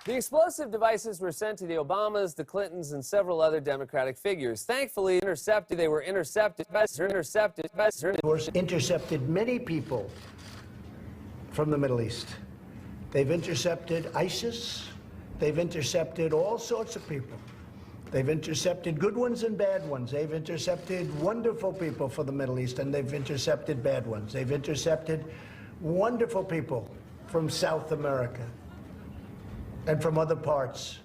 The explosive devices were sent to the Obamas, the Clintons, and several other Democratic figures. Thankfully, they were intercepted many people from the Middle East. They've intercepted ISIS. They've intercepted all sorts of people. They've intercepted good ones and bad ones. They've intercepted wonderful people for the Middle East, and they've intercepted bad ones. They've intercepted wonderful people from South America and from other parts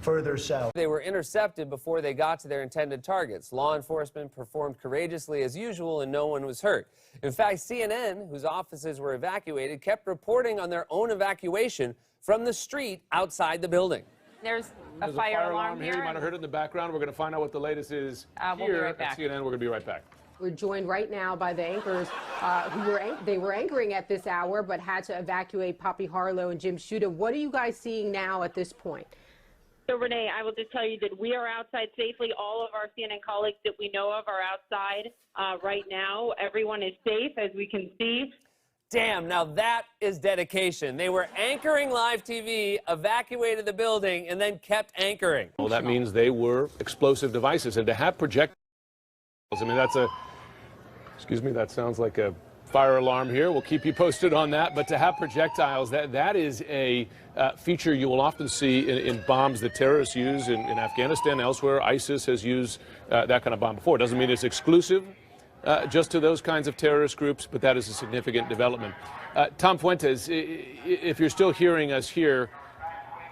further south. They were intercepted before they got to their intended targets. Law enforcement performed courageously as usual, and no one was hurt. In fact, CNN, whose offices were evacuated, kept reporting on their own evacuation from the street outside the building. There's a fire alarm here. You might have heard it in the background. We're going to find out what the latest is here at CNN. We're going to be right back. We're joined right now by the anchors who were anchoring at this hour but had to evacuate Poppy Harlow and Jim Sciutto. What are you guys seeing now at this point? So, Renee, I will just tell you that we are outside safely. All of our CNN colleagues that we know of are outside right now. Everyone is safe, as we can see. Damn, now that is dedication. They were anchoring live TV, evacuated the building, and then kept anchoring. Well, that means they were explosive devices. And to have projectiles, I mean, that's a... Excuse me, that sounds like a fire alarm here. We'll keep you posted on that. But to have projectiles, that is a feature you will often see in bombs that terrorists use in Afghanistan and elsewhere. ISIS has used that kind of bomb before. It doesn't mean it's exclusive just to those kinds of terrorist groups, but that is a significant development. Tom Fuentes, if you're still hearing us here,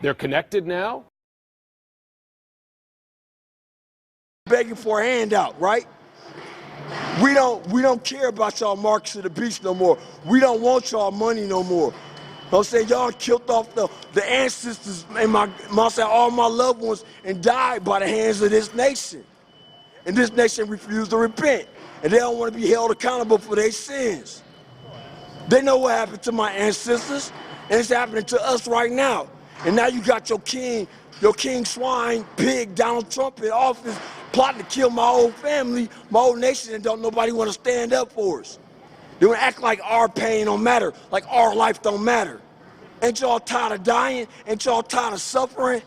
they're connected now? Begging for a handout, right? We don't care about y'all marks of the beast no more. We don't want y'all money no more. I'm saying y'all killed off the ancestors and all my loved ones and died by the hands of this nation. And this nation refused to repent. And they don't want to be held accountable for their sins. They know what happened to my ancestors, and it's happening to us right now. And now you got your king swine, pig, Donald Trump in office, plotting to kill my whole family, my whole nation, and don't nobody want to stand up for us. They want to act like our pain don't matter, like our life don't matter. Ain't y'all tired of dying? Ain't y'all tired of suffering?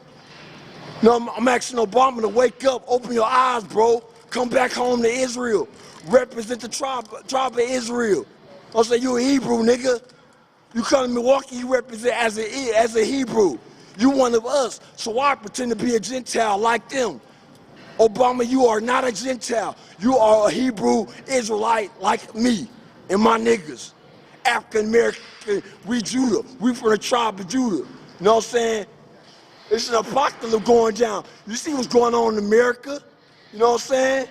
No, I'm asking Obama to wake up, open your eyes, bro. Come back home to Israel. Represent the tribe of Israel. I'll say you a Hebrew, nigga. You come to Milwaukee, you represent as a Hebrew. You one of us, so I pretend to be a Gentile like them. Obama, you are not a Gentile. You are a Hebrew Israelite like me and my niggas. African American, we Judah. We from the tribe of Judah. You know what I'm saying? It's an apocalypse going down. You see what's going on in America? You know what I'm saying?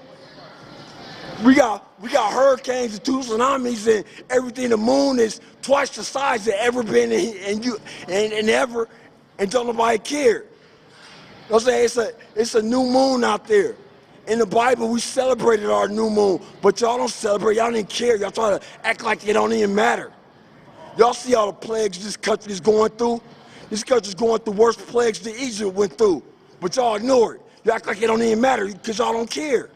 We got hurricanes and two tsunamis and everything. The moon is twice the size it ever been and ever, and don't nobody care. You know what I'm saying? It's a new moon out there. In the Bible, we celebrated our new moon, but y'all don't celebrate. Y'all didn't care. Y'all try to act like it don't even matter. Y'all see all the plagues this country is going through? This country's going through worse plagues than Egypt went through, but y'all ignore it. Y'all act like it don't even matter because y'all don't care.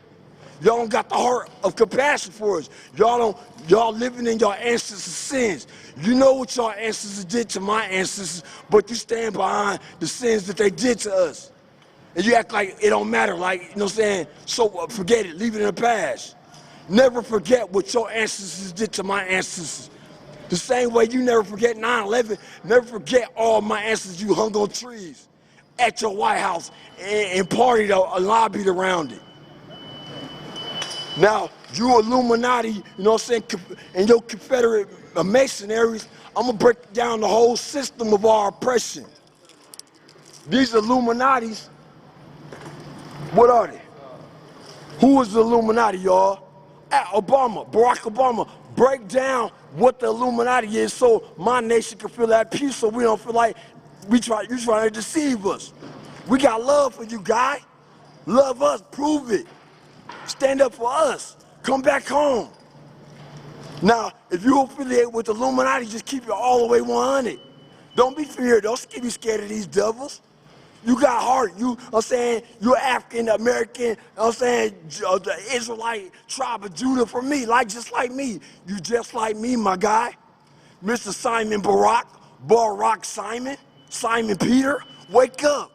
Y'all don't got the heart of compassion for us. Y'all living in your ancestors' sins. You know what your ancestors did to my ancestors, but you stand behind the sins that they did to us. And you act like it don't matter, like, you know what I'm saying? So forget it, leave it in the past. Never forget what your ancestors did to my ancestors. The same way you never forget 9/11, never forget all my ancestors you hung on trees at your White House and partied or lobbied around it. Now, you Illuminati, you know what I'm saying, and your Confederate Masonaries, I'm going to break down the whole system of our oppression. These Illuminatis, what are they? Who is the Illuminati, y'all? Obama, Barack Obama, break down what the Illuminati is so my nation can feel at peace, so we don't feel like you trying to deceive us. We got love for you, guy. Love us, prove it. Stand up for us. Come back home. Now, if you affiliate with the Illuminati, just keep it all the way 100. Don't be feared. Don't be scared of these devils. You got heart. I'm saying, you're African American. I'm saying, the Israelite tribe of Judah for me, just like me. You just like me, my guy. Mr. Simon Barack Simon. Simon Peter, wake up.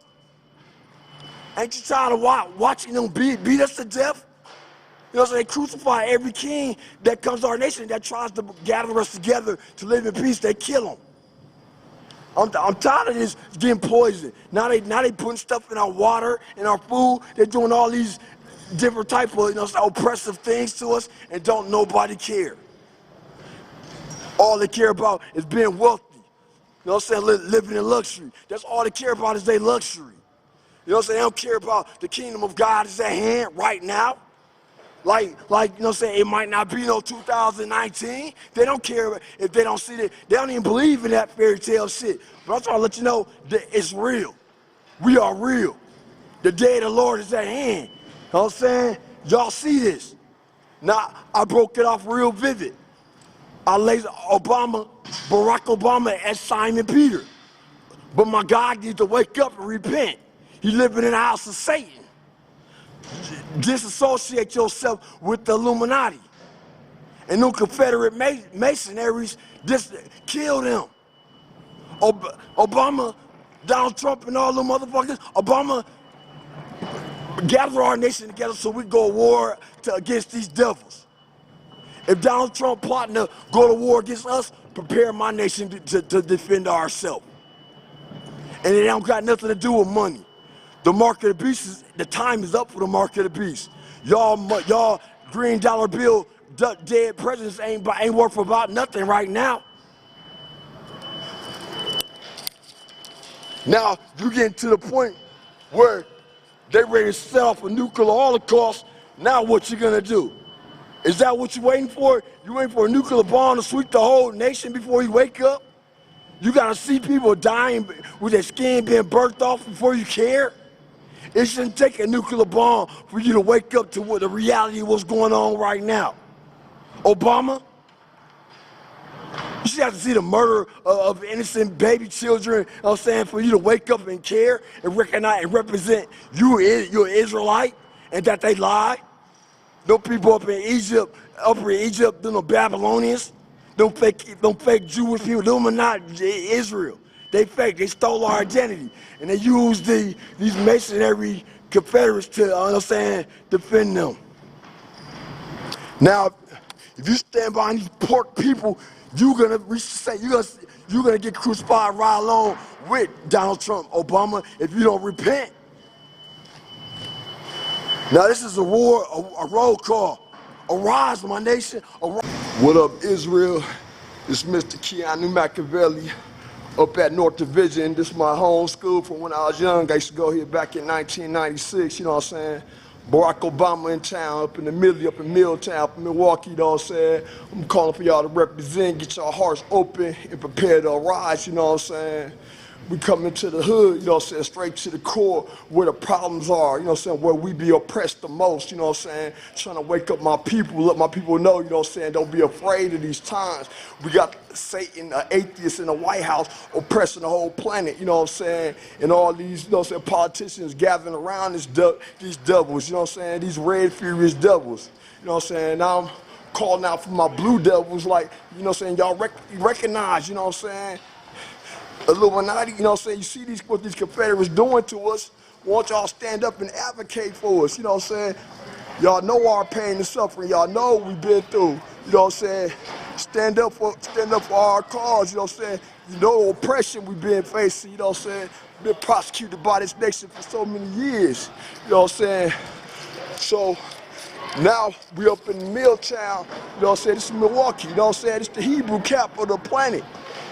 Ain't you tired of watching them beat us to death? You know what I'm saying? They crucify every king that comes to our nation that tries to gather us together to live in peace. They kill them. I'm tired of this getting poisoned. Now they putting stuff in our water, in our food. They're doing all these different type of oppressive things to us, and don't nobody care. All they care about is being wealthy. You know what I'm saying? Living in luxury. That's all they care about is their luxury. You know what I'm saying? They don't care about the kingdom of God is at hand right now. Like, you know what I'm saying, it might not be no 2019. They don't care if they don't see that. They don't even believe in that fairy tale shit. But I'm trying to let you know that it's real. We are real. The day of the Lord is at hand. You know what I'm saying? Y'all see this. Now, I broke it off real vivid. I laid Barack Obama as Simon Peter. But my God needs to wake up and repent. He living in the house of Satan. Disassociate yourself with the Illuminati. And them Confederate Masonaries, just kill them. Obama, Donald Trump and all them motherfuckers, Obama gather our nation together so we go to war against these devils. If Donald Trump plotting to go to war against us, prepare my nation to defend ourselves. And it don't got nothing to do with money. The mark of the beast the time is up for the mark of the beast. Y'all green dollar bill dead presidents ain't worth about nothing right now. Now you getting to the point where they ready to set off a nuclear holocaust. Now what you gonna do? Is that what you waiting for? You waiting for a nuclear bomb to sweep the whole nation before you wake up? You gotta see people dying with their skin being burnt off before you care? It shouldn't take a nuclear bomb for you to wake up to what the reality of what's going on right now. Obama, you should have to see the murder of innocent baby children, you know what I'm saying, for you to wake up and care and recognize and represent you're an Israelite and that they lie. Those people up in Egypt, them Babylonians, them fake Jewish people, them are not Israel. They fake, they stole our identity. And they used these Masonry Confederates to, you know what I'm saying, defend them. Now, if you stand behind these pork people, you're gonna get crucified right along with Donald Trump, Obama, if you don't repent. Now this is a war, a roll call. Arise, my nation, arise. What up, Israel? It's Mr. Keyon Machiavelli up at North Division. This is my home school from when I was young. I used to go here back in 1996, you know what I'm saying? Barack Obama in town, up in the middle, up in Milltown, up in Milwaukee, you know what I'm saying? I'm calling for y'all to represent, get your hearts open and prepare to arise, you know what I'm saying? We come into the hood, you know what I'm saying, straight to the core where the problems are, you know what I'm saying, where we be oppressed the most, you know what I'm saying, trying to wake up my people, let my people know, you know what I'm saying, don't be afraid of these times. We got Satan, an atheist in the White House oppressing the whole planet, you know what I'm saying, and all these, you know what I'm saying, politicians gathering around these devils, you know what I'm saying, these red furious devils, you know what I'm saying. Now I'm calling out for my blue devils, like, you know what I'm saying, y'all recognize, you know what I'm saying, Illuminati, you know what I'm saying? You see what these Confederates doing to us. Won't y'all stand up and advocate for us? You know what I'm saying? Y'all know our pain and suffering. Y'all know what we've been through. You know what I'm saying? Stand up for our cause. You know what I'm saying? You know the oppression we've been facing. You know what I'm saying? Been prosecuted by this nation for so many years. You know what I'm saying? So now we up in Milltown. You know what I'm saying? This is Milwaukee. You know what I'm saying? It's the Hebrew capital of the planet.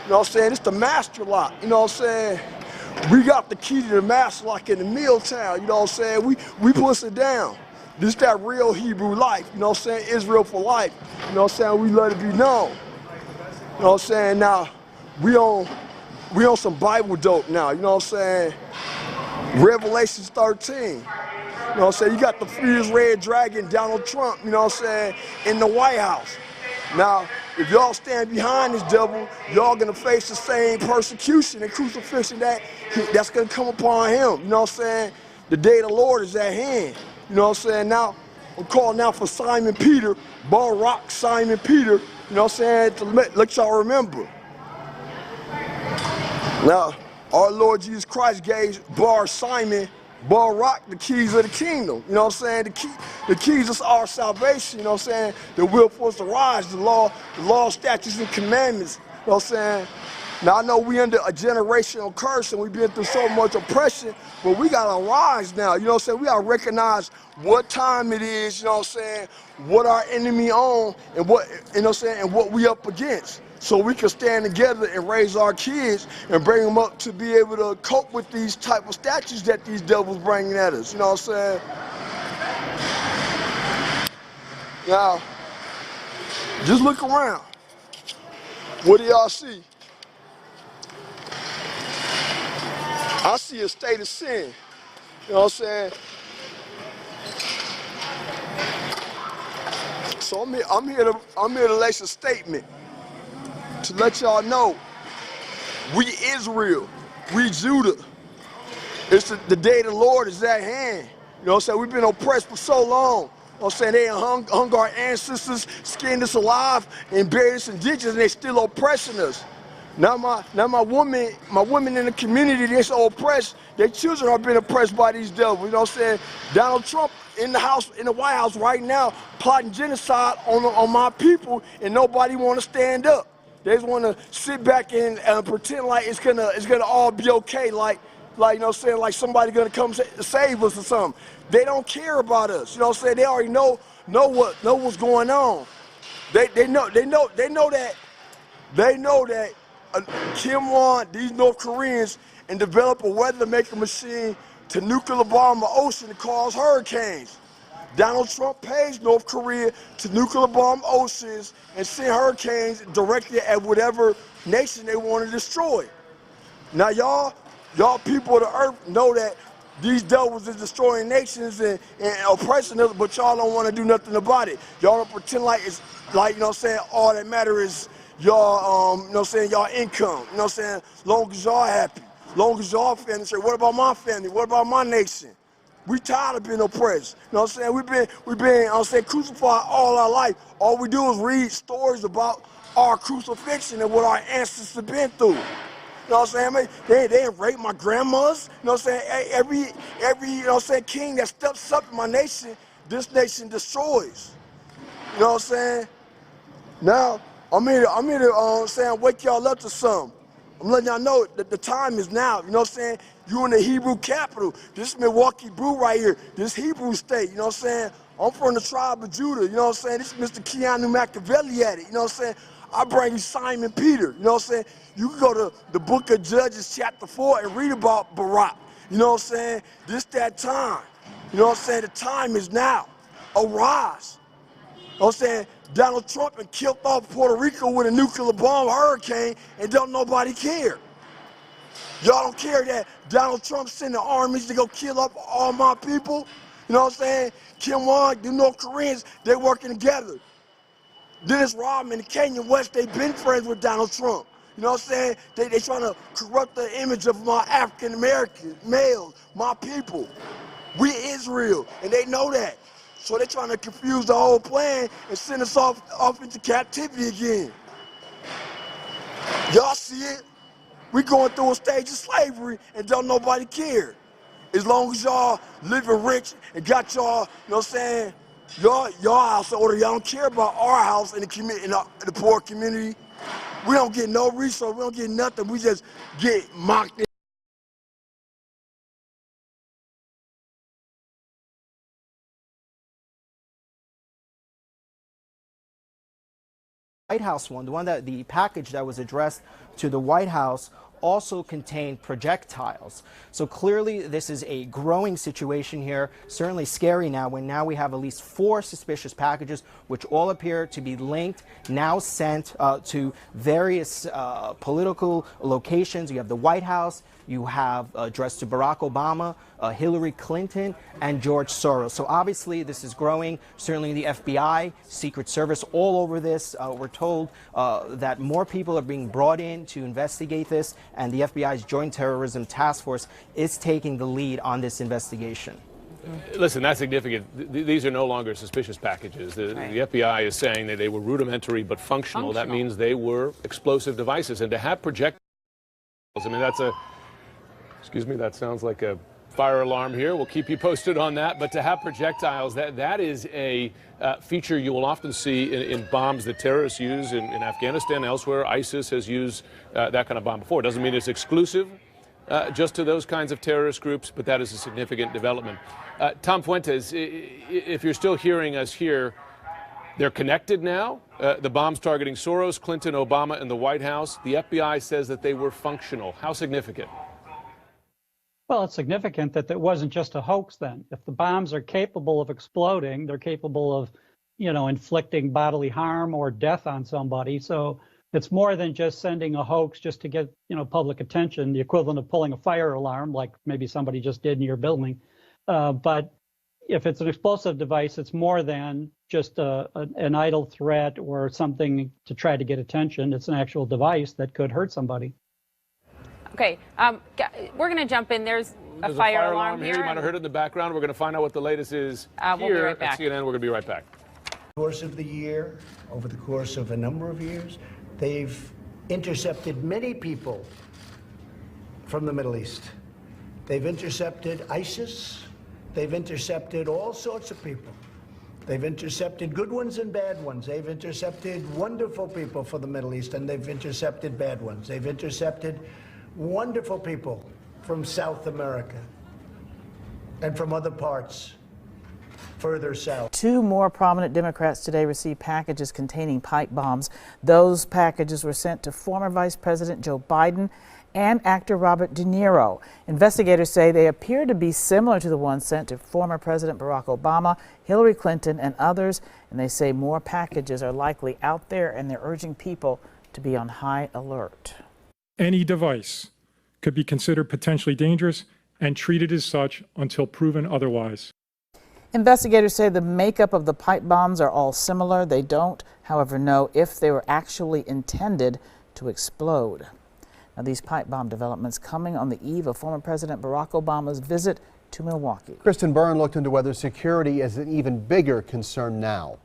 You know what I'm saying? It's the master lock. You know what I'm saying? We got the key to the master lock in the Milltown. You know what I'm saying? We push it down. This that real Hebrew life. You know what I'm saying? Israel for life. You know what I'm saying? We let it be known. You know what I'm saying? Now, we on some Bible dope now. You know what I'm saying? Revelations 13. You know what I'm saying? You got the fierce red dragon, Donald Trump, you know what I'm saying, in the White House. Now, if y'all stand behind this devil, y'all gonna face the same persecution and crucifixion that's gonna come upon him. You know what I'm saying? The day of the Lord is at hand. You know what I'm saying? Now, I'm calling out for Simon Peter, Barack Simon Peter, you know what I'm saying, to let y'all remember. Now, our Lord Jesus Christ gave Simon Rock the keys of the kingdom. You know what I'm saying? The keys of our salvation. You know what I'm saying? The will for us to rise. The law, statutes, and commandments. You know what I'm saying? Now I know we under a generational curse and we've been through so much oppression, but we gotta rise now. You know what I'm saying? We gotta recognize what time it is. You know what I'm saying? What our enemy on and what you know what I'm saying and what we up against. So we can stand together and raise our kids and bring them up to be able to cope with these type of statues that these devils bringing at us. You know what I'm saying? Now, just look around. What do y'all see? I see a state of sin. You know what I'm saying? So I'm here to lay a statement to let y'all know we Israel, we Judah. It's the day of the Lord is at hand. You know what I'm saying? We've been oppressed for so long. You know what I'm saying? They hung our ancestors, skinned us alive, and buried us in ditches, and they still oppressing us. Now my women in the community, they're so oppressed, their children are being oppressed by these devils. You know what I'm saying? Donald Trump in the White House right now, plotting genocide on my people, and nobody want to stand up. They just want to sit back and pretend like it's gonna all be okay, like you know what I'm saying, like somebody gonna come save us or something. They don't care about us. You know what I'm saying? They already know what's going on. They know that Kim won these North Koreans and develop a weather-making machine to nuclear bomb the ocean to cause hurricanes. Donald Trump pays North Korea to nuclear bomb oceans and send hurricanes directly at whatever nation they want to destroy. Now y'all people of the earth know that these devils is destroying nations and oppressing us, but y'all don't want to do nothing about it. Y'all don't pretend like it's like, you know what I'm saying, all that matter is y'all, you know what I'm saying, y'all income. You know what I'm saying? Long as y'all happy. Long as y'all family say, what about my family? What about my nation? We tired of being oppressed. You know what I'm saying? We've been, you know what I'm saying, crucified all our life. All we do is read stories about our crucifixion and what our ancestors have been through. You know what I'm saying? They raped my grandmas. You know what I'm saying? Every you know what I'm saying, king that steps up in my nation, this nation destroys. You know what I'm saying? Now, I'm here to saying, wake y'all up to something. I'm letting y'all know that the time is now. You know what I'm saying? You in the Hebrew capital. This is Milwaukee Brew right here. This Hebrew state. You know what I'm saying? I'm from the tribe of Judah. You know what I'm saying? This is Mr. Keyon Machiavelli at it. You know what I'm saying? I bring you Simon Peter. You know what I'm saying? You can go to the book of Judges chapter 4 and read about Barak. You know what I'm saying? This that time. You know what I'm saying? The time is now. Arise. You know what I'm saying? Donald Trump and killed off Puerto Rico with a nuclear bomb hurricane and don't nobody care. Y'all don't care that Donald Trump sent the armies to go kill up all my people? You know what I'm saying? Kim Won, the North Koreans, they working together. Dennis Rodman and Kanye West, they been friends with Donald Trump. You know what I'm saying? They trying to corrupt the image of my African American males, my people. We Israel, and they know that. So they're trying to confuse the whole plan and send us off into captivity again. Y'all see it? We going through a stage of slavery and don't nobody care. As long as y'all living rich and got y'all, you know what I'm saying, y'all house order, y'all don't care about our house in the poor community. We don't get no resource, we don't get nothing, we just get mocked. White House one, the package that was addressed to the White House also contained projectiles. So clearly this is a growing situation here, certainly scary now when we have at least 4 suspicious packages which all appear to be linked, now sent to various political locations. You have the White House, you have addressed to Barack Obama, Hillary Clinton, and George Soros. So obviously this is growing. Certainly the FBI, Secret Service, all over this. We're told that more people are being brought in to investigate this, and the FBI's Joint Terrorism Task Force is taking the lead on this investigation. Listen, that's significant. These are no longer suspicious packages. The FBI is saying that they were rudimentary but functional. That means they were explosive devices. And to have projectiles, I mean, that's a... Excuse me, that sounds like a fire alarm here. We'll keep you posted on that. But to have projectiles, that is a feature you will often see in bombs that terrorists use in Afghanistan, elsewhere. ISIS has used that kind of bomb before. It doesn't mean it's exclusive just to those kinds of terrorist groups, but that is a significant development. Tom Fuentes, if you're still hearing us here, they're connected now. The bombs targeting Soros, Clinton, Obama, and the White House. The FBI says that they were functional. How significant? Well, it's significant that it wasn't just a hoax then. If the bombs are capable of exploding, they're capable of, inflicting bodily harm or death on somebody. So it's more than just sending a hoax just to get, public attention, the equivalent of pulling a fire alarm, like maybe somebody just did in your building. But if it's an explosive device, it's more than just an idle threat or something to try to get attention. It's an actual device that could hurt somebody. Okay, we're going to jump in. There's a fire alarm here. You might have heard it in the background. We're going to find out what the latest is we'll here be right back. at CNN. We're going to be right back. Course of the year, over the course of a number of years, they've intercepted many people from the Middle East. They've intercepted ISIS. They've intercepted all sorts of people. They've intercepted good ones and bad ones. They've intercepted wonderful people from the Middle East, and they've intercepted bad ones. They've intercepted wonderful people from South America and from other parts further south. Two more prominent Democrats today received packages containing pipe bombs. Those packages were sent to former Vice President Joe Biden and actor Robert De Niro. Investigators say they appear to be similar to the ones sent to former President Barack Obama, Hillary Clinton, and others, and they say more packages are likely out there, and they're urging people to be on high alert. Any device could be considered potentially dangerous and treated as such until proven otherwise. Investigators say the makeup of the pipe bombs are all similar. They don't, however, know if they were actually intended to explode. Now, these pipe bomb developments coming on the eve of former President Barack Obama's visit to Milwaukee. Kristen Byrne looked into whether security is an even bigger concern now.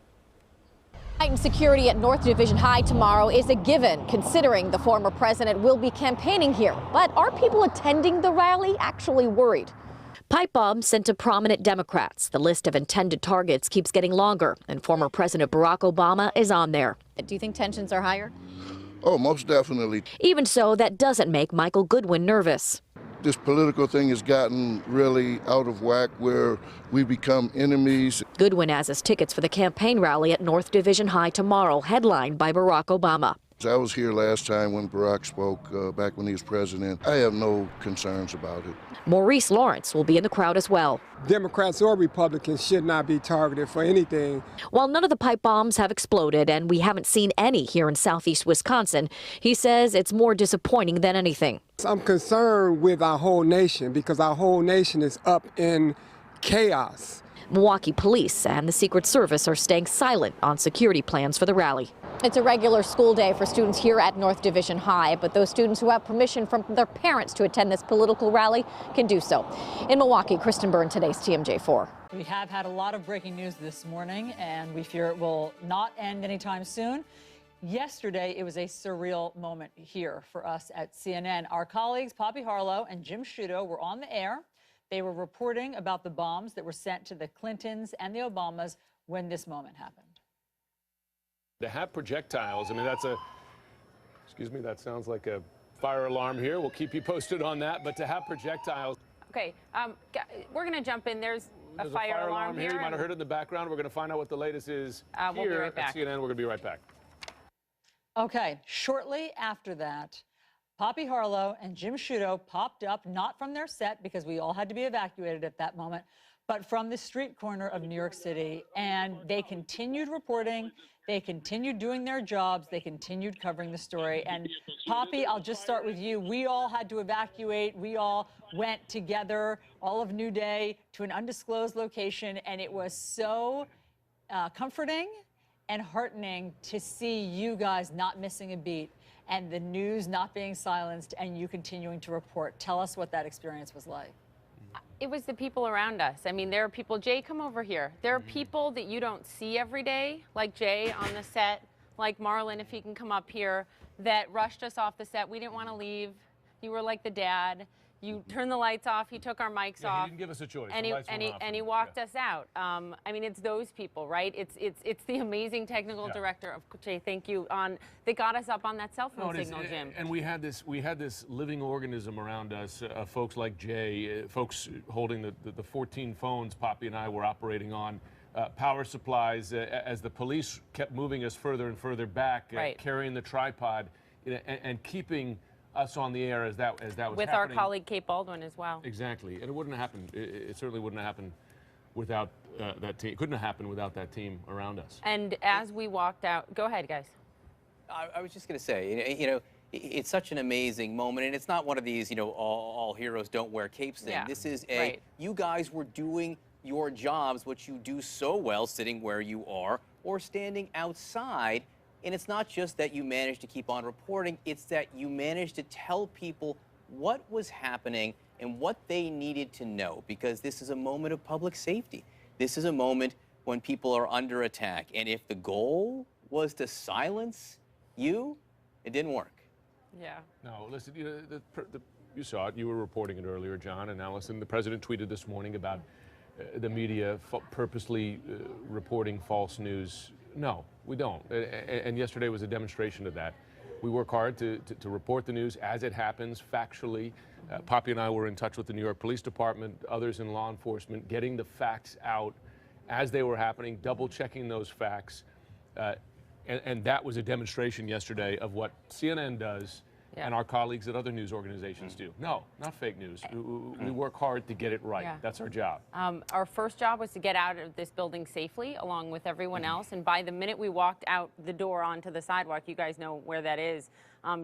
Heightened security at North Division High tomorrow is a given, considering the former president will be campaigning here. But are people attending the rally actually worried? Pipe bombs sent to prominent Democrats. The list of intended targets keeps getting longer, and former President Barack Obama is on there. Do you think tensions are higher? Oh, most definitely. Even so, that doesn't make Michael Goodwin nervous. This political thing has gotten really out of whack where we become enemies. Goodwin has his tickets for the campaign rally at North Division High tomorrow, headlined by Barack Obama. I was here last time when Barack spoke, back when he was president. I have no concerns about it. Maurice Lawrence will be in the crowd as well. Democrats or Republicans should not be targeted for anything. While none of the pipe bombs have exploded, and we haven't seen any here in southeast Wisconsin, he says it's more disappointing than anything. I'm concerned with our whole nation because our whole nation is up in chaos. Milwaukee police and the Secret Service are staying silent on security plans for the rally. It's a regular school day for students here at North Division High, but those students who have permission from their parents to attend this political rally can do so. In Milwaukee, Kristen Byrne, today's TMJ4. We have had a lot of breaking news this morning, and we fear it will not end anytime soon. Yesterday, it was a surreal moment here for us at CNN. Our colleagues, Poppy Harlow and Jim Sciutto, were on the air. They were reporting about the bombs that were sent to the Clintons and the Obamas when this moment happened. To have projectiles, I mean, excuse me, that sounds like a fire alarm here. We'll keep you posted on that. But to have projectiles. Okay, we're going to jump in. There's a fire alarm here. You might have heard it in the background. We're going to find out what the latest is we'll here be right back. at CNN. We're going to be right back. Okay, shortly after that, Poppy Harlow and Jim Sciutto popped up, not from their set because we all had to be evacuated at that moment, but from the street corner of New York City. And they continued reporting. They continued doing their jobs. They continued covering the story. And Poppy, I'll just start with you. We all had to evacuate. We all went together, all of New Day, to an undisclosed location. And it was so comforting and heartening to see you guys not missing a beat and the news not being silenced and you continuing to report. Tell us what that experience was like. It was the people around us. I mean, there are people, Jay, come over here. There are people that you don't see every day, like Jay on the set, like Marlon, if he can come up here, that rushed us off the set. We didn't want to leave. You were like the dad. You turned the lights off. He took our mics off. He didn't give us a choice. And he walked us out. I mean, it's those people, right? It's the amazing technical director of Jay. Thank you. That got us up on that cell phone signal, Jim. And we had this living organism around us. Folks like Jay, folks holding the 14 phones Poppy and I were operating on. Power supplies as the police kept moving us further and further back, carrying the tripod, and keeping us on the air as that was with happening. Our colleague Kate Baldwin as well. Exactly, and it wouldn't have happened. It certainly wouldn't have happened without that team. It couldn't have happened without that team around us. And as we walked out, go ahead, guys. I was just going to say, you know, it's such an amazing moment, and it's not one of these, you know, all heroes don't wear capes thing. Yeah. This is you guys were doing your jobs, what you do so well, sitting where you are or standing outside. And it's not just that you managed to keep on reporting, it's that you managed to tell people what was happening and what they needed to know, because this is a moment of public safety. This is a moment when people are under attack. And if the goal was to silence you, it didn't work. Yeah. No, listen, you saw it. You were reporting it earlier, John and Allison. The president tweeted this morning about the media purposely reporting false news. No, we don't. And yesterday was a demonstration of that. We work hard to report the news as it happens, factually. Poppy and I were in touch with the New York Police Department, others in law enforcement, getting the facts out as they were happening, double-checking those facts. And that was a demonstration yesterday of what CNN does and our colleagues at other news organizations do. No, not fake news. We work hard to get it right. Yeah. That's our job. Our first job was to get out of this building safely, along with everyone else. And by the minute we walked out the door onto the sidewalk, you guys know where that is,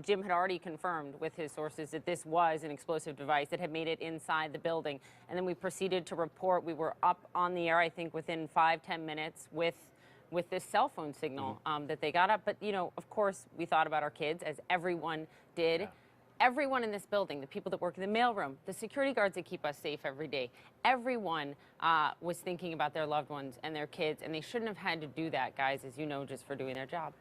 Jim had already confirmed with his sources that this was an explosive device that had made it inside the building. And then we proceeded to report. We were up on the air, I think, within 5-10 minutes with this cell phone signal that they got up. But, you know, of course, we thought about our kids, as everyone did. Yeah. Everyone in this building, the people that work in the mailroom, the security guards that keep us safe every day, everyone was thinking about their loved ones and their kids, and they shouldn't have had to do that, guys, as you know, just for doing their job.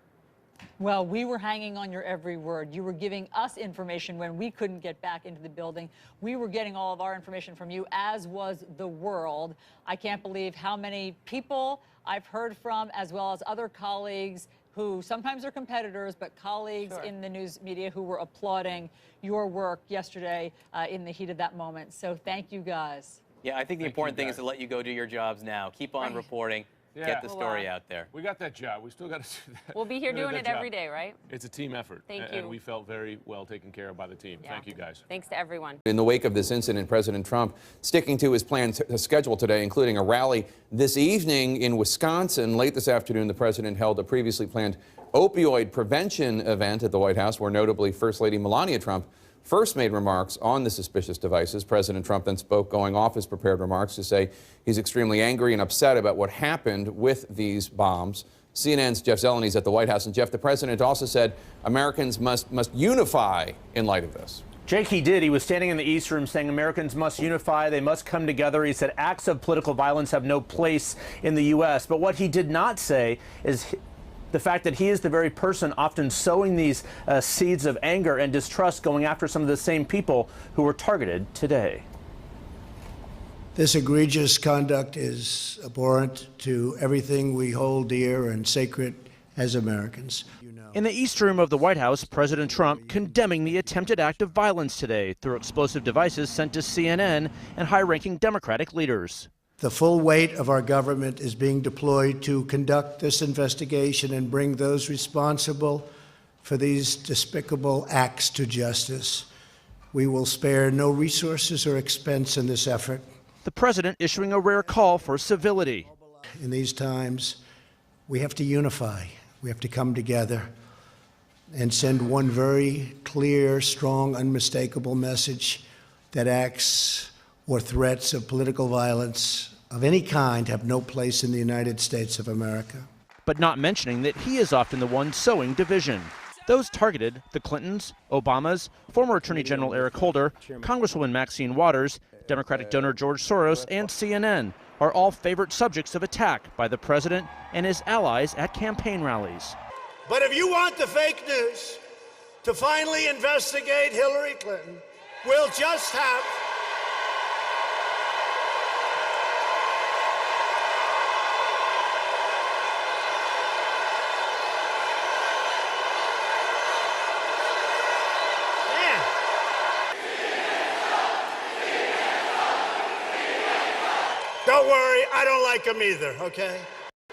Well, we were hanging on your every word. You were giving us information when we couldn't get back into the building. We were getting all of our information from you, as was the world. I can't believe how many people I've heard from, as well as other colleagues who sometimes are competitors, but colleagues in the news media who were applauding your work yesterday in the heat of that moment. So thank you, guys. Yeah, I think the important thing is to let you go do your jobs now. Keep on reporting. Get the story out there. We got that job. We still got to do that. We'll be here doing it every day, right? It's a team effort. Thank you. And we felt very well taken care of by the team. Thank you, guys. Thanks to everyone. In the wake of this incident, President Trump sticking to his planned schedule today, including a rally this evening in Wisconsin. Late this afternoon, the president held a previously planned opioid prevention event at the White House, where notably First Lady Melania Trump first made remarks on the suspicious devices. President Trump then spoke, going off his prepared remarks, to say he's extremely angry and upset about what happened with these bombs. CNN's Jeff Zeleny is at the White House. And Jeff, the president also said Americans must unify in light of this. Jake, he did. He was standing in the East Room saying Americans must unify. They must come together. He said acts of political violence have no place in the U.S. But what he did not say is the fact that he is the very person often sowing these seeds of anger and distrust, going after some of the same people who were targeted today. This egregious conduct is abhorrent to everything we hold dear and sacred as Americans. In the East Room of the White House, President Trump condemning the attempted act of violence today through explosive devices sent to CNN and high-ranking Democratic leaders. The full weight of our government is being deployed to conduct this investigation and bring those responsible for these despicable acts to justice. We will spare no resources or expense in this effort. The president issuing a rare call for civility. In these times, we have to unify. We have to come together and send one very clear, strong, unmistakable message that acts or threats of political violence of any kind have no place in the United States of America. But not mentioning that he is often the one sowing division. Those targeted, the Clintons, Obamas, former Attorney General Eric Holder, Congresswoman Maxine Waters, Democratic donor George Soros, and CNN, are all favorite subjects of attack by the president and his allies at campaign rallies. But if you want the fake news to finally investigate Hillary Clinton, We'll just have... Don't worry, I don't like him either, okay?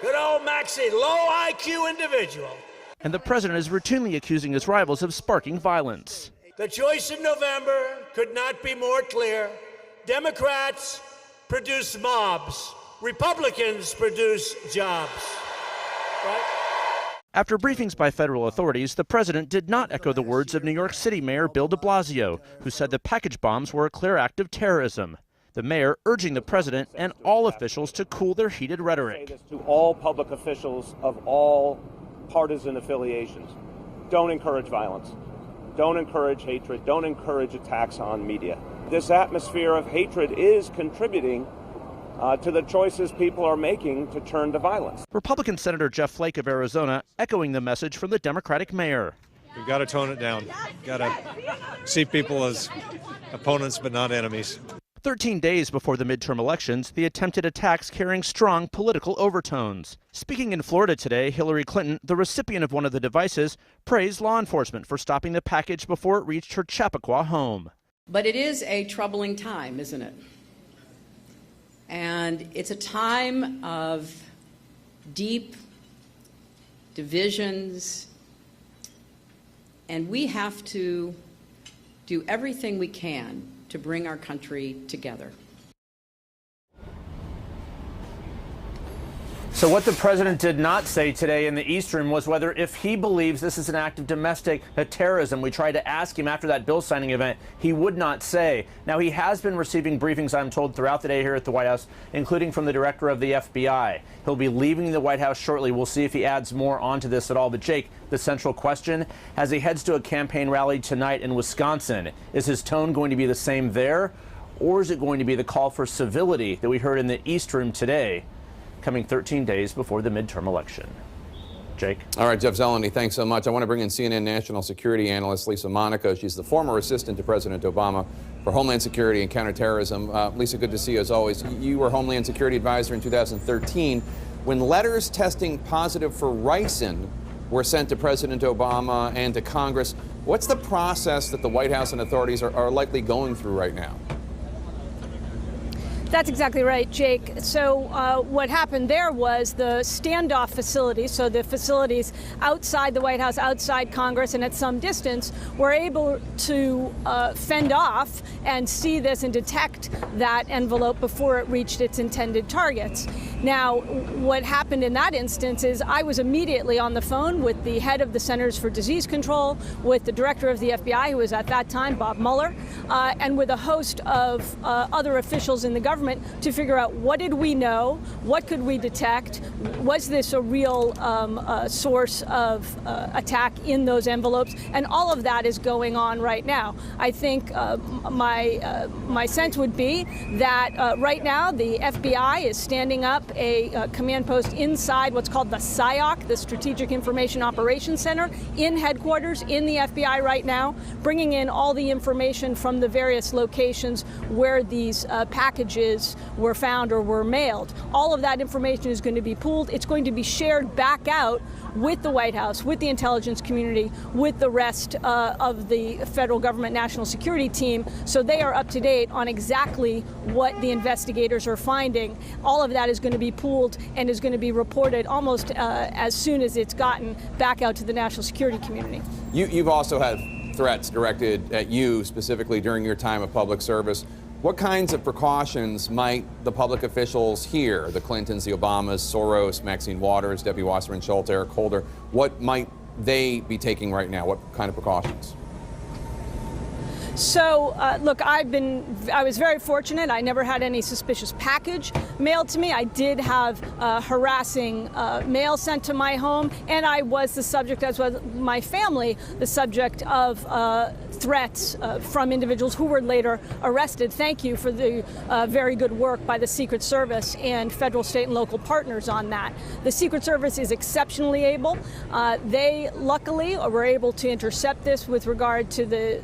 Good old Maxie, low IQ individual. And the president is routinely accusing his rivals of sparking violence. The choice in November could not be more clear. Democrats produce mobs. Republicans produce jobs. Right? After briefings by federal authorities, the president did not echo the words of New York City Mayor Bill de Blasio, who said the package bombs were a clear act of terrorism. The mayor urging the president and all officials to cool their heated rhetoric. To all public officials of all partisan affiliations, don't encourage violence. Don't encourage hatred. Don't encourage attacks on media. This atmosphere of hatred is contributing to the choices people are making to turn to violence. Republican Senator Jeff Flake of Arizona echoing the message from the Democratic mayor. We've got to tone it down. Got to see people as opponents but not enemies. 13 days before the midterm elections, the attempted attacks carrying strong political overtones. Speaking in Florida today, Hillary Clinton, the recipient of one of the devices, praised law enforcement for stopping the package before it reached her Chappaqua home. But it is a troubling time, isn't it? And it's a time of deep divisions, and we have to do everything we can to bring our country together. So what the president did not say today in the East Room was whether if he believes this is an act of domestic terrorism. We tried to ask him after that bill signing event. He would not say. Now, he has been receiving briefings, I'm told, throughout the day here at the White House, including from the director of the FBI. He'll be leaving the White House shortly. We'll see if he adds more onto this at all. But, Jake, the central question, as he heads to a campaign rally tonight in Wisconsin, is his tone going to be the same there, or is it going to be the call for civility that we heard in the East Room today, coming 13 days before the midterm election? Jake? All right, Jeff Zeleny, thanks so much. I want to bring in CNN national security analyst Lisa Monaco. She's the former assistant to President Obama for Homeland Security and Counterterrorism. Lisa, good to see you as always. You were Homeland Security Advisor in 2013 when letters testing positive for ricin were sent to President Obama and to Congress. What's the process that the White House and authorities are likely going through right now? That's exactly right, Jake. So what happened there was the standoff facilities, so the facilities outside the White House, outside Congress, and at some distance, were able to fend off and see this and detect that envelope before it reached its intended targets. Now, what happened in that instance is I was immediately on the phone with the head of the Centers for Disease Control, with the director of the FBI, who was at that time, Bob Mueller, and with a host of other officials in the government to figure out what did we know, what could we detect, was this a real source of attack in those envelopes, and all of that is going on right now. I think my sense would be that right now the FBI is standing up a command post inside what's called the SIOC, the Strategic Information Operations Center, in headquarters in the FBI right now, bringing in all the information from the various locations where these packages were found or were mailed. All of that information is going to be pooled. It's going to be shared back out with the White House, with the intelligence community, with the rest of the federal government national security team, so they are up to date on exactly what the investigators are finding. All of that is going to be pooled and is going to be reported almost as soon as it's gotten back out to the national security community. You've also had threats directed at you specifically during your time of public service. What kinds of precautions might the public officials here, the Clintons, the Obamas, Soros, Maxine Waters, Debbie Wasserman Schultz, Eric Holder, what might they be taking right now? What kind of precautions? So, look, I was very fortunate. I never had any suspicious package mailed to me. I did have harassing mail sent to my home, and I was the subject, as was my family, the subject of threats from individuals who were later arrested. Thank you for the very good work by the Secret Service and federal, state, and local partners on that. The Secret Service is exceptionally able. They luckily were able to intercept this with regard to the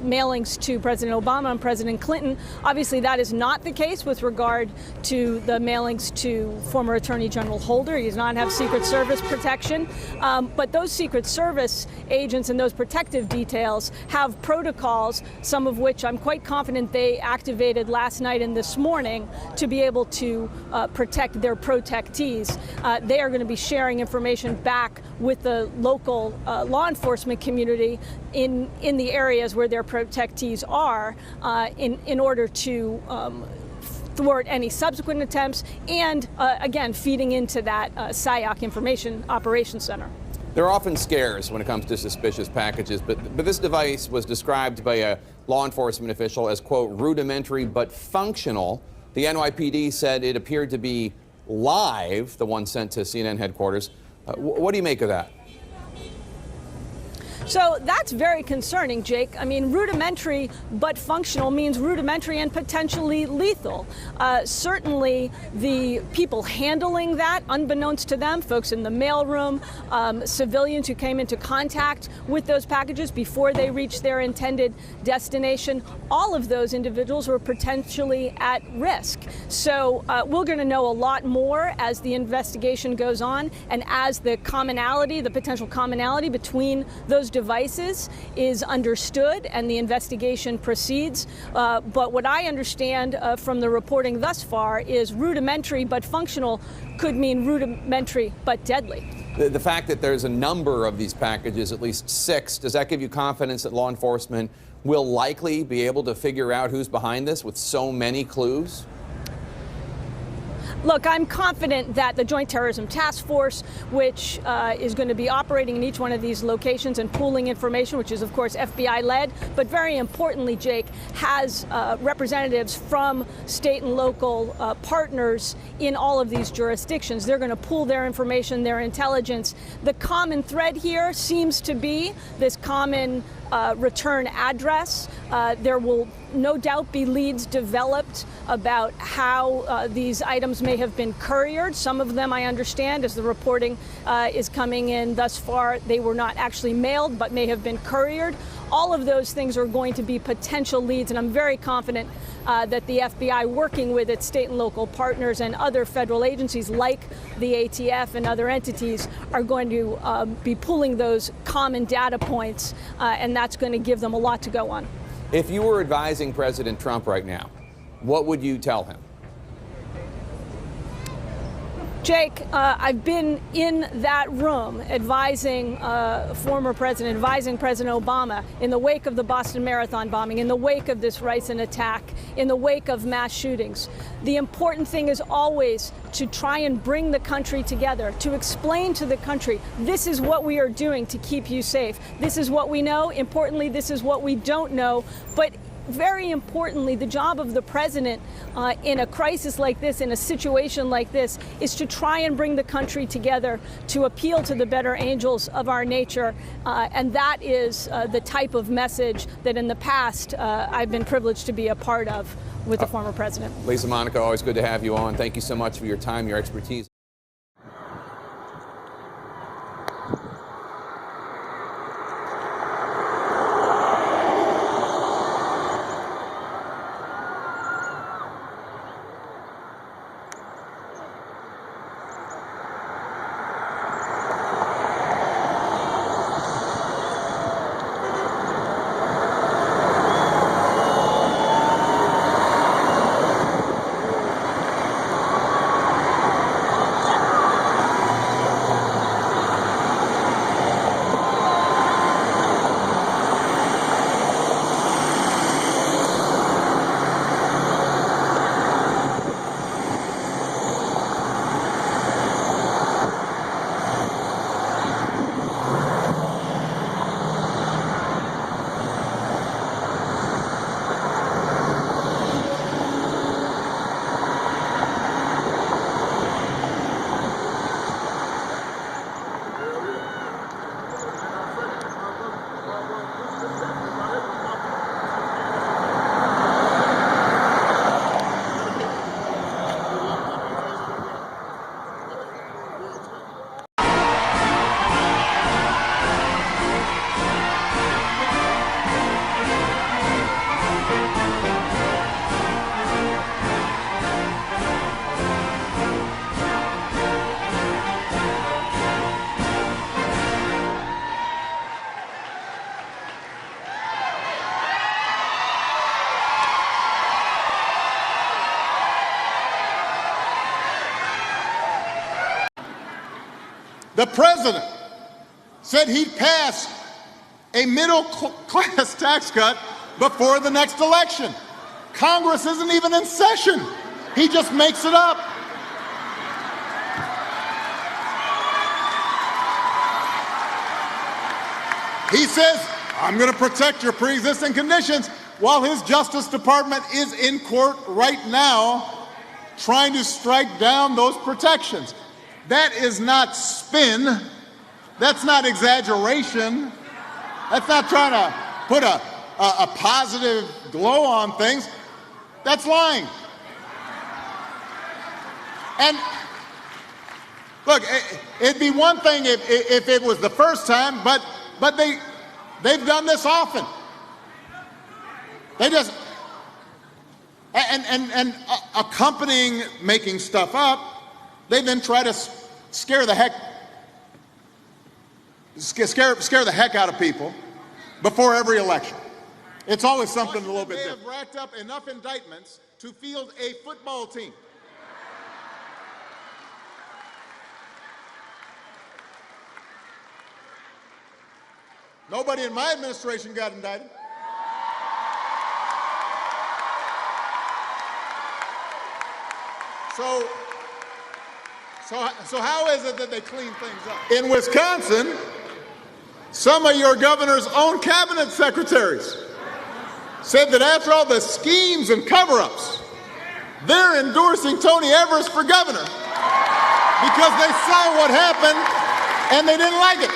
mailings to President Obama and President Clinton. Obviously, that is not the case with regard to the mailings to former Attorney General Holder. He does not have Secret Service protection. But those Secret Service agents and those protective details have protocols, some of which I'm quite confident they activated last night and this morning to be able to protect their protectees. They are going to be sharing information back with the local law enforcement community in the areas where their protectees are in order to thwart any subsequent attempts and, again, feeding into that SIOC Information Operations Center. There are often scares when it comes to suspicious packages, but this device was described by a law enforcement official as, quote, rudimentary but functional. The NYPD said it appeared to be live, the one sent to CNN headquarters. What do you make of that? So that's very concerning, Jake. I mean, rudimentary but functional means rudimentary and potentially lethal. Certainly, the people handling that, unbeknownst to them, folks in the mailroom, civilians who came into contact with those packages before they reached their intended destination, all of those individuals were potentially at risk. So we're going to know a lot more as the investigation goes on and as the commonality, the potential commonality between those devices is understood and the investigation proceeds. But what I understand from the reporting thus far is rudimentary but functional could mean rudimentary but deadly. The fact that there's a number of these packages, at least 6, does that give you confidence that law enforcement will likely be able to figure out who's behind this with so many clues? Look, I'm confident that the Joint Terrorism Task Force, which is going to be operating in each one of these locations and pooling information, which is, of course, FBI-led, but very importantly, Jake, has representatives from state and local partners in all of these jurisdictions. They're going to pool their information, their intelligence. The common thread here seems to be this common return address. There will no doubt be leads developed about how these items may have been couriered. Some of them, I understand, as the reporting is coming in thus far, they were not actually mailed but may have been couriered. All of those things are going to be potential leads, and I'm very confident that the FBI, working with its state and local partners and other federal agencies like the ATF and other entities, are going to be pulling those common data points, and that's going to give them a lot to go on. If you were advising President Trump right now, what would you tell him? Jake, I've been in that room advising former president, advising President Obama in the wake of the Boston Marathon bombing, in the wake of this ricin attack, in the wake of mass shootings. The important thing is always to try and bring the country together, to explain to the country, this is what we are doing to keep you safe. This is what we know. Importantly, this is what we don't know. But very importantly, the job of the president in a crisis like this, in a situation like this, is to try and bring the country together, to appeal to the better angels of our nature. And that is the type of message that in the past I've been privileged to be a part of with the former president. Lisa Monaco, always good to have you on. Thank you so much for your time, your expertise. The president said he'd pass a middle-class tax cut before the next election. Congress isn't even in session. He just makes it up. He says, I'm going to protect your pre-existing conditions, while his Justice Department is in court right now trying to strike down those protections. That is not spin. That's not exaggeration. That's not trying to put a positive glow on things. That's lying. And look, it'd be one thing if it was the first time, but they've done this often. They just and accompanying making stuff up, they then try to scare the heck out of people before every election. It's always something a little bit different. They have racked up enough indictments to field a football team. Nobody in my administration got indicted. So how is it that they clean things up? In Wisconsin, some of your governor's own cabinet secretaries said that after all the schemes and cover-ups, they're endorsing Tony Evers for governor because they saw what happened and they didn't like it.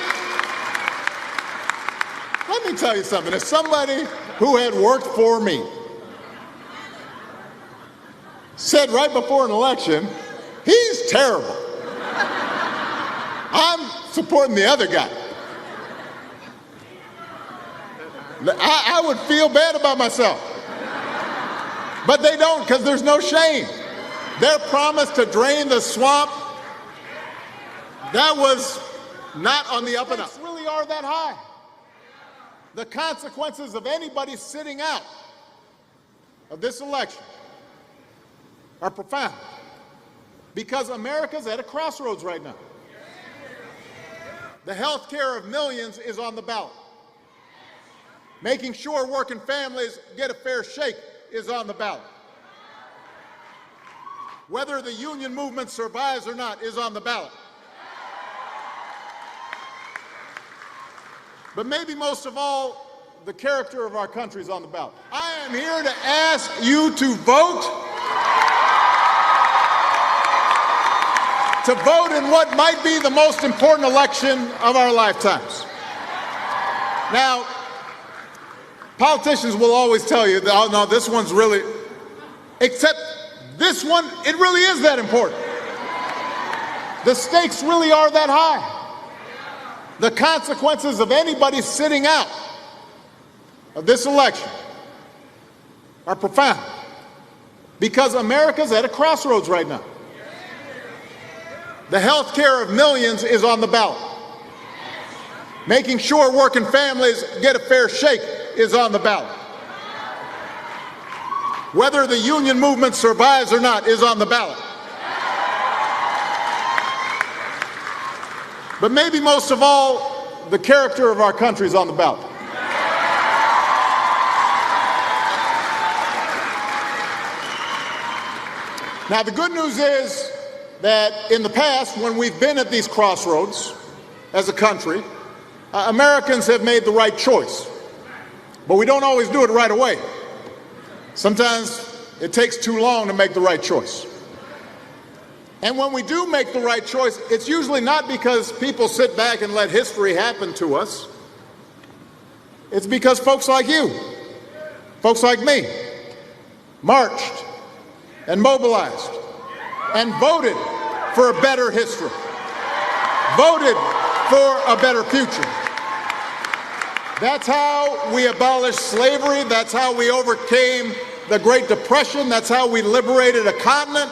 Let me tell you something. As somebody who had worked for me said right before an election, he's terrible. I'm supporting the other guy. I would feel bad about myself. But they don't, because there's no shame. Their promise to drain the swamp, that was not on the up and up. The stakes really are that high. The consequences of anybody sitting out of this election are profound, because America's at a crossroads right now. The health care of millions is on the ballot. Making sure working families get a fair shake is on the ballot. Whether the union movement survives or not is on the ballot. But maybe most of all, the character of our country is on the ballot. I am here to ask you to vote. To vote in what might be the most important election of our lifetimes. Now, politicians will always tell you that, oh no, this one's really, except this one, it really is that important. The stakes really are that high. The consequences of anybody sitting out of this election are profound, because America's at a crossroads right now. The health care of millions is on the ballot. Making sure working families get a fair shake is on the ballot. Whether the union movement survives or not is on the ballot. But maybe most of all, the character of our country is on the ballot. Now, the good news is that in the past, when we've been at these crossroads as a country, Americans have made the right choice. But we don't always do it right away. Sometimes it takes too long to make the right choice. And when we do make the right choice, it's usually not because people sit back and let history happen to us. It's because folks like you, folks like me, marched and mobilized and voted for a better history, voted for a better future. That's how we abolished slavery. That's how we overcame the Great Depression. That's how we liberated a continent.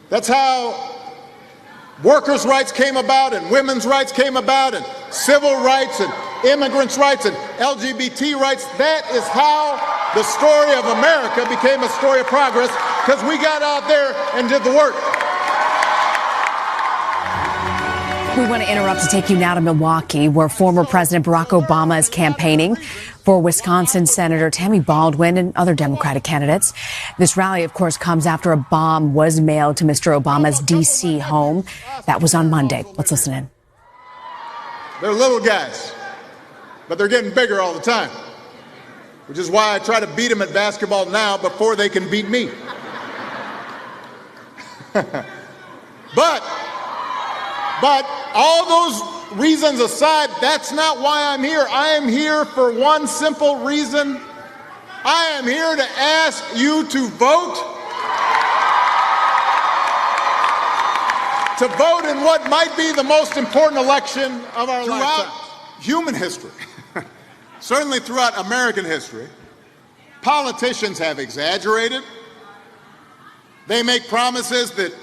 That's how workers' rights came about, and women's rights came about, and civil rights, and immigrants' rights, and LGBT rights. That is how the story of America became a story of progress, because we got out there and did the work. We want to interrupt to take you now to Milwaukee, where former President Barack Obama is campaigning for Wisconsin Senator Tammy Baldwin and other Democratic candidates. This rally, of course, comes after a bomb was mailed to Mr. Obama's D.C. home. That was on Monday. Let's listen in. They're little guys, but they're getting bigger all the time, which is why I try to beat them at basketball now before they can beat me. But all those reasons aside, that's not why I'm here. I am here for one simple reason. I am here to ask you to vote. To vote in what might be the most important election of our lifetime. Throughout human history, certainly throughout American history, politicians have exaggerated. They make promises that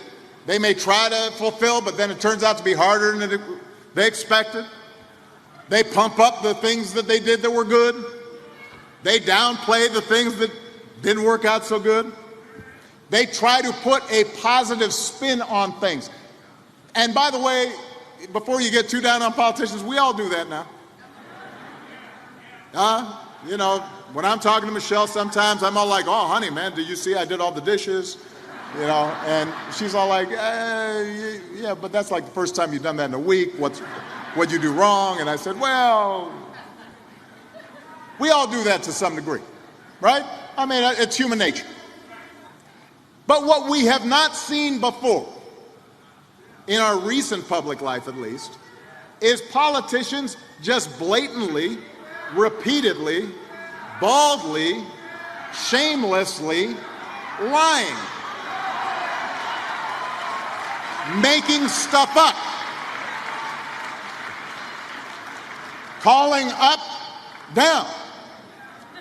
they may try to fulfill, but then it turns out to be harder than they expected. They pump up the things that they did that were good. They downplay the things that didn't work out so good. They try to put a positive spin on things. And by the way, before you get too down on politicians, we all do that now. You know, when I'm talking to Michelle, sometimes I'm all like, oh, honey, man, do you see I did all the dishes? You know, and she's all like, yeah, but that's like the first time you've done that in a week. What'd you do wrong? And I said, well, we all do that to some degree, right? I mean, it's human nature. But what we have not seen before, in our recent public life at least, is politicians just blatantly, repeatedly, baldly, shamelessly lying. Making stuff up, calling up down,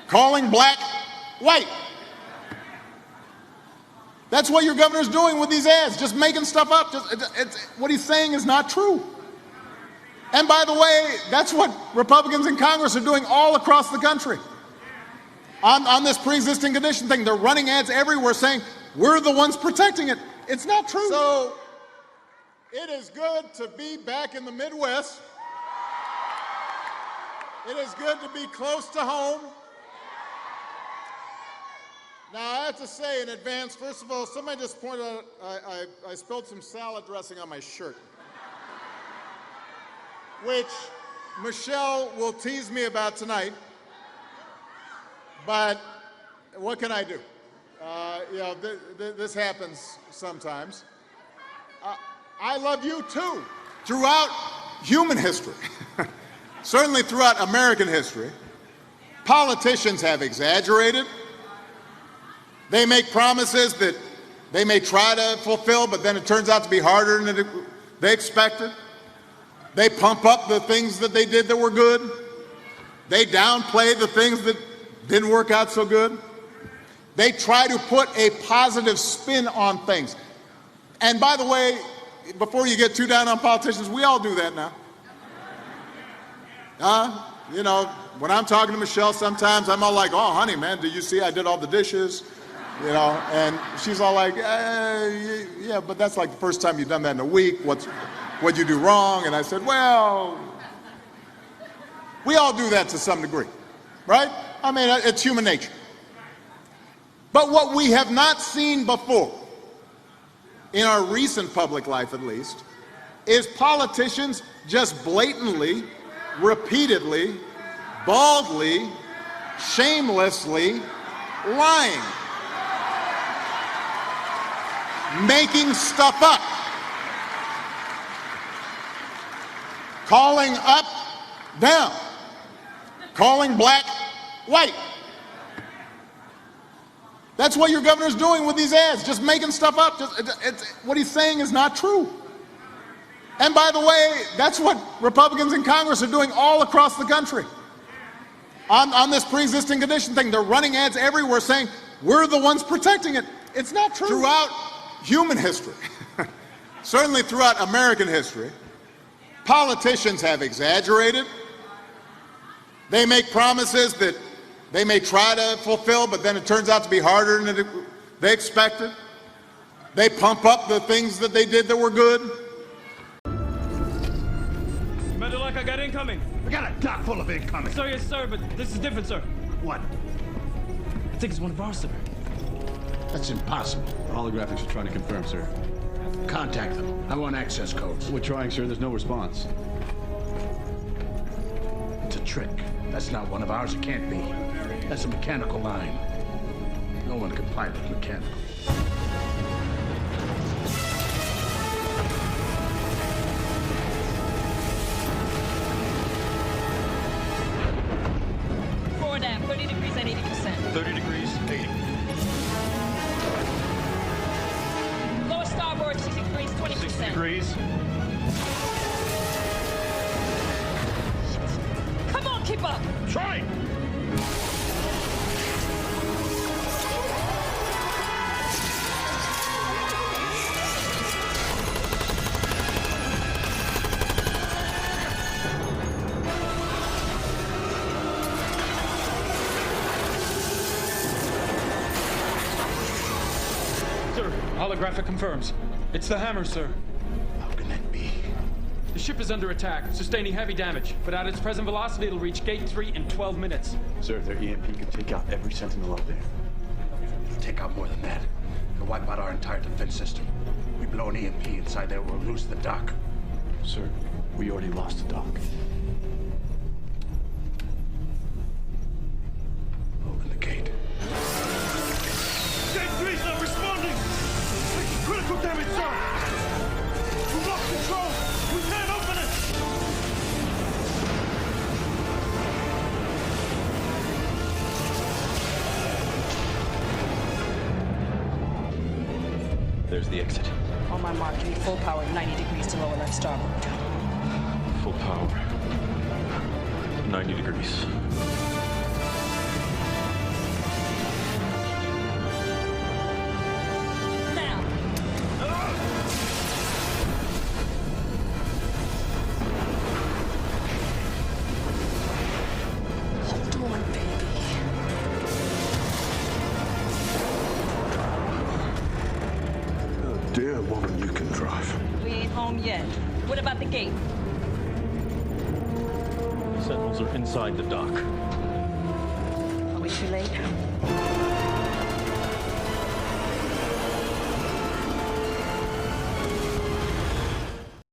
calling black white. That's what your governor's doing with these ads, just making stuff up. What he's saying is not true. And by the way, that's what Republicans in Congress are doing all across the country. On this pre-existing condition thing, they're running ads everywhere saying, we're the ones protecting it. It's not true. So, it is good to be back in the Midwest. It is good to be close to home. Now, I have to say in advance, first of all, somebody just pointed out I spilled some salad dressing on my shirt, which Michelle will tease me about tonight, but what can I do? You know, this happens sometimes. I love you too. Throughout human history, certainly throughout American history, politicians have exaggerated. They make promises that they may try to fulfill, but then it turns out to be harder than they expected. They pump up the things that they did that were good. They downplay the things that didn't work out so good. They try to put a positive spin on things. And by the way, before you get too down on politicians, we all do that now. You know, when I'm talking to Michelle, sometimes I'm all like, oh, honey, man, do you see I did all the dishes? You know, and she's all like, yeah, but that's like the first time you've done that in a week. What'd you do wrong? And I said, well, we all do that to some degree, right? I mean, it's human nature. But what we have not seen before, in our recent public life at least, is politicians just blatantly, repeatedly, baldly, shamelessly lying. Making stuff up. Calling up down. Calling black white. That's what your governor's doing with these ads, just making stuff up. What he's saying is not true. And by the way, that's what Republicans in Congress are doing all across the country. On this pre-existing condition thing, they're running ads everywhere saying, we're the ones protecting it. It's not true. Throughout human history, certainly throughout American history, politicians have exaggerated. They make promises that they may try to fulfill, but then it turns out to be harder than they expected. They pump up the things that they did that were good. got a dock full of incoming. Sir, yes, sir, but this is different, sir. What? I think it's one of ours, sir. That's impossible. The holographics are trying to confirm, sir. Contact them. I want access codes. We're trying, sir. There's no response. It's a trick. That's not one of ours. It can't be. That's a mechanical line. No one can pilot mechanical. Forward down, 30 degrees at 80%. 30 degrees, 80. Lower starboard, 60 degrees, 20%. 60 degrees. Come on, keep up. Try! Sir, holographic confirms. It's the hammer, sir. How can that be? The ship is under attack, sustaining heavy damage, but at its present velocity, it'll reach Gate 3 in 12 minutes. Sir, their EMP could take out every sentinel up there. Take out more than that. They'll wipe out our entire defense system. We blow an EMP inside there, we'll lose the dock. Sir, we already lost the dock. Open the gate. Gate 3's not responding! Taking critical damage, sir! We lost control! We can't open it! There's the exit. On my mark, you need full power, 90 degrees to lower left starboard. Full power. 90 degrees. Now! Hold on, baby. Dear woman, you can drive. We ain't home yet. What about the gate? Sentinels are inside the dock. Are we too late?